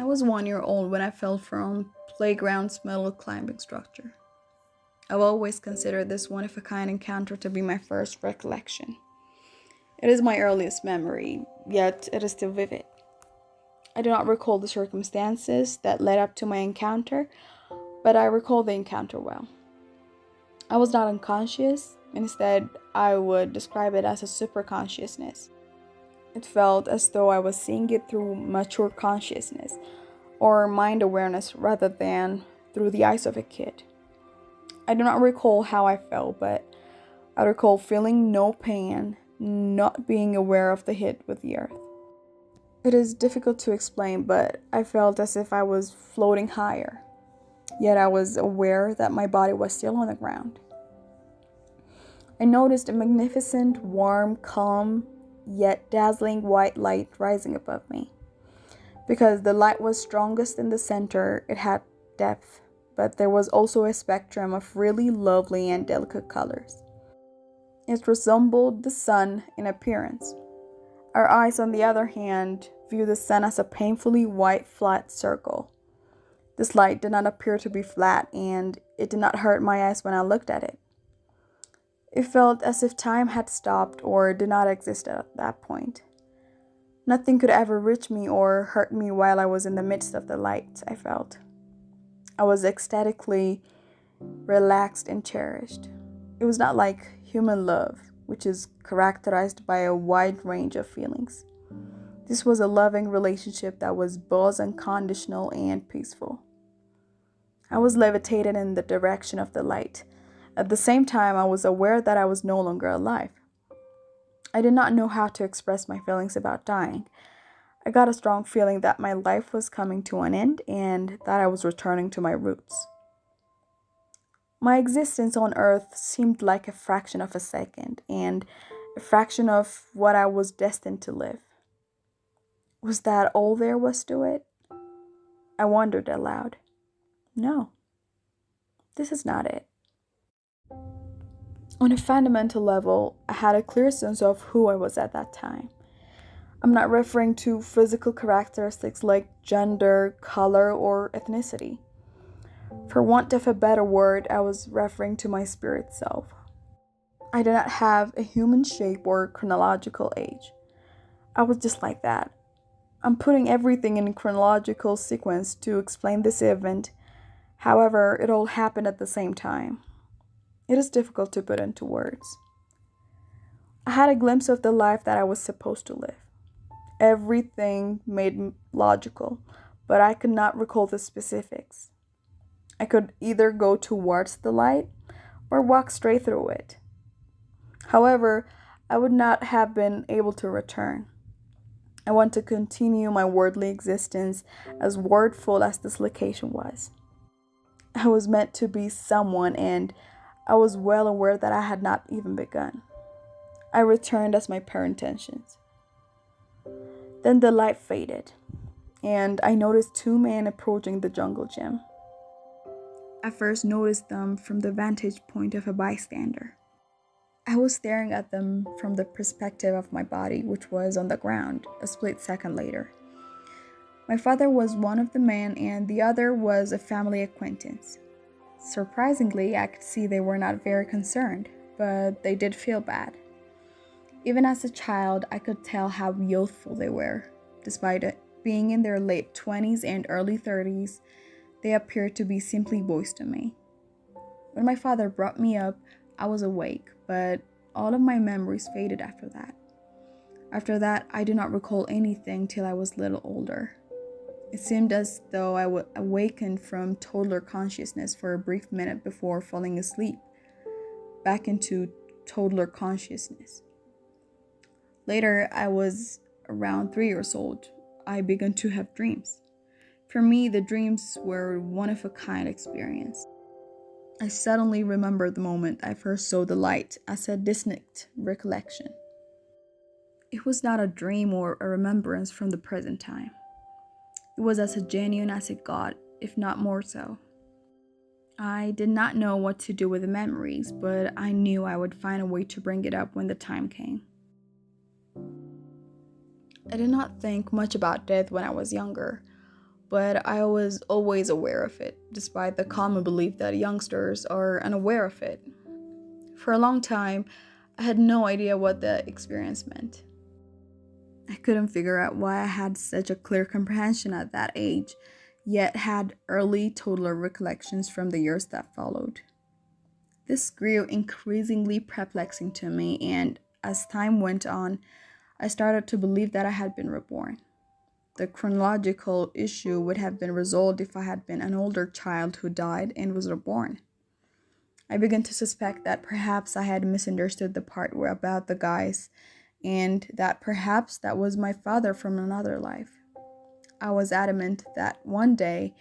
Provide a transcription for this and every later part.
I was 1 year old when I fell from playground's metal climbing structure. I've always considered this one of a kind encounter to be my first recollection. It is my earliest memory, yet it is still vivid. I do not recall the circumstances that led up to my encounter, but I recall the encounter well. I was not unconscious, instead, I would describe it as a superconsciousness. It felt as though I was seeing it through mature consciousness, or mind awareness rather than through the eyes of a kid. I do not recall how I felt, but I recall feeling no pain, not being aware of the hit with the earth. It is difficult to explain, but I felt as if I was floating higher, yet I was aware that my body was still on the ground. I noticed a magnificent, warm, calm, yet dazzling white light rising above me. Because the light was strongest in the center, it had depth, but there was also a spectrum of really lovely and delicate colors. It resembled the sun in appearance. Our eyes, on the other hand, view the sun as a painfully white, flat circle. This light did not appear to be flat, and it did not hurt my eyes when I looked at it. It felt as if time had stopped or did not exist at that point. Nothing could ever reach me or hurt me while I was in the midst of the light, I felt. I was ecstatically relaxed and cherished. It was not like human love, which is characterized by a wide range of feelings. This was a loving relationship that was both unconditional and peaceful. I was levitated in the direction of the light. At the same time, I was aware that I was no longer alive. I did not know how to express my feelings about dying. I got a strong feeling that my life was coming to an end and that I was returning to my roots. My existence on earth seemed like a fraction of a second and a fraction of what I was destined to live. Was that all there was to it? I wondered aloud. No, this is not it. On a fundamental level, I had a clear sense of who I was at that time. I'm not referring to physical characteristics like gender, color, or ethnicity. For want of a better word, I was referring to my spirit self. I did not have a human shape or chronological age. I was just like that. I'm putting everything in chronological sequence to explain this event. However, it all happened at the same time. It is difficult to put into words. I had a glimpse of the life that I was supposed to live. Everything made logical, but I could not recall the specifics. I could either go towards the light or walk straight through it. However, I would not have been able to return. I want to continue my worldly existence as wordful as this location was. I was meant to be someone, and I was well aware that I had not even begun. I returned as my pure intentions. Then the light faded, and I noticed two men approaching the jungle gym. I first noticed them from the vantage point of a bystander. I was staring at them from the perspective of my body, which was on the ground, a split second later. My father was one of the men, and the other was a family acquaintance. Surprisingly, I could see they were not very concerned, but they did feel bad. Even as a child, I could tell how youthful they were. Despite it being in their late 20s and early 30s, they appeared to be simply boys to me. When my father brought me up, I was awake, but all of my memories faded after that. After that, I do not recall anything till I was a little older. It seemed as though I would awaken from toddler consciousness for a brief minute before falling asleep, back into toddler consciousness. Later, I was around 3 years old. I began to have dreams. For me, the dreams were one-of-a-kind experience. I suddenly remembered the moment I first saw the light as a distinct recollection. It was not a dream or a remembrance from the present time. It was as genuine as it got, if not more so. I did not know what to do with the memories, but I knew I would find a way to bring it up when the time came. I did not think much about death when I was younger, but I was always aware of it, despite the common belief that youngsters are unaware of it. For a long time, I had no idea what the experience meant. I couldn't figure out why I had such a clear comprehension at that age, yet had early toddler recollections from the years that followed. This grew increasingly perplexing to me, and as time went on, I started to believe that I had been reborn. The chronological issue would have been resolved if I had been an older child who died and was reborn. I began to suspect that perhaps I had misunderstood the part where about the guys, and that perhaps that was my father from another life. I was adamant that one day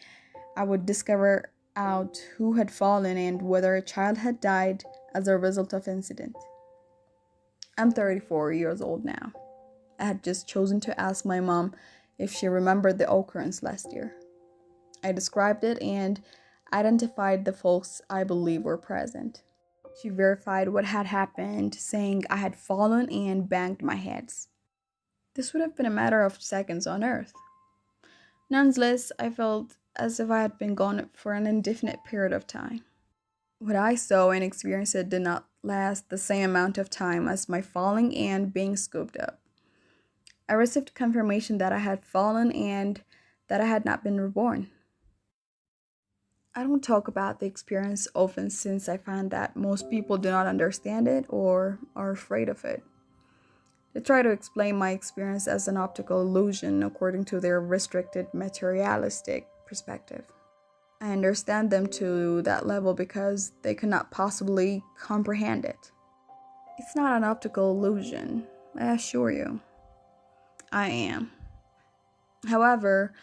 I would discover out who had fallen and whether a child had died as a result of incident. I'm 34 years old now. I had just chosen to ask my mom if she remembered the occurrence last year. I described it and identified the folks I believe were present. She verified what had happened, saying I had fallen and banged my heads. This would have been a matter of seconds on Earth. Nonetheless, I felt as if I had been gone for an indefinite period of time. What I saw and experienced did not last the same amount of time as my falling and being scooped up. I received confirmation that I had fallen and that I had not been reborn. I don't talk about the experience often since I find that most people do not understand it or are afraid of it. They try to explain my experience as an optical illusion according to their restricted materialistic perspective. I understand them to that level because they cannot possibly comprehend it. It's not an optical illusion, I assure you. I am. However,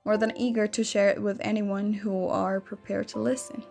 more than eager to share it with anyone who are prepared to listen.